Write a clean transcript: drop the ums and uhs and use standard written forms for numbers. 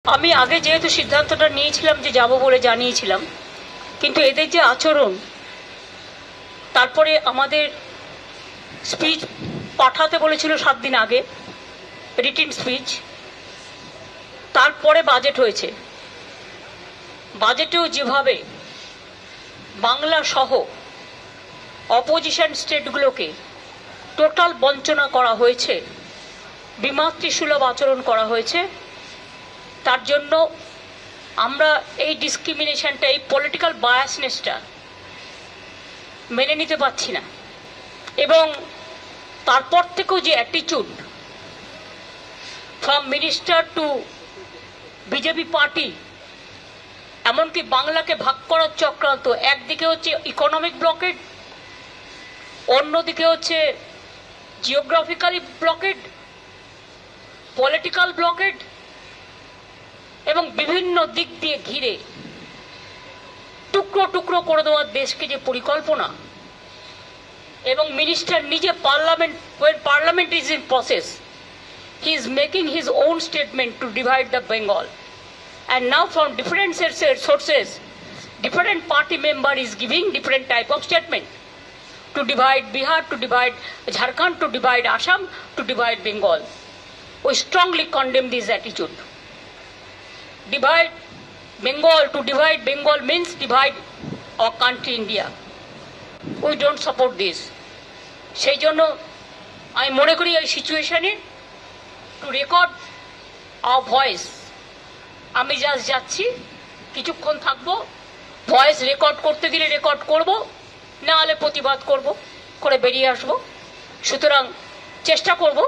আমি আগে যেহেতু সিদ্ধান্তটা নিয়েছিলাম যে যাব বলে জানিয়েছিলাম, কিন্তু এদের যে আচরণ, তারপরে আমাদের স্পিচ পাঠাতে বলেছিল 7 দিন আগে, রিটিন স্পিচ, তারপরে বাজেট হয়েছে। বাজেটেও যেভাবে বাংলা সহ অপোজিশন স্টেটগুলোকে টোটাল বঞ্চনা করা হয়েছে, বিমাতৃসুলভ আচরণ করা হয়েছে, তার জন্য আমরা এই ডিসক্রিমিনেশনটা, এই পলিটিক্যাল বায়াসনেসটা মেনে নিতে পারছি না। এবং তারপর থেকেও যে attitude from minister two BJP party, এমনকি বাংলাকে ভাগ করার চক্রান্ত, একদিকে হচ্ছে ইকোনমিক ব্লকেড, অন্যদিকে হচ্ছে জিওগ্রাফিক্যালি ব্লকেড, পলিটিক্যাল ব্লকেড, এবং বিভিন্ন দিক দিয়ে ঘিরে টুকরো টুকরো করে দেওয়ার দেশকে যে পরিকল্পনা, এবং মিনিস্টার নিজে parliament is in process, he is making his own statement to divide the Bengal, and now from different sources different party member is giving different type of statement to divide Bihar, to divide Jharkhand, to divide Assam, to divide Bengal. We strongly condemn this attitude. Divide Bengal, to divide Bengal means divide our country India. We don't support this. সেই জন্য আমি মনে করি এই সিচুয়েশনে two record hour voice, আমি just যাচ্ছি, কিছুক্ষণ থাকবো, ভয়েস রেকর্ড করতে দিলে রেকর্ড করব, না হলে প্রতিবাদ করব, করে বেরিয়ে আসবো। সুতরাং চেষ্টা করব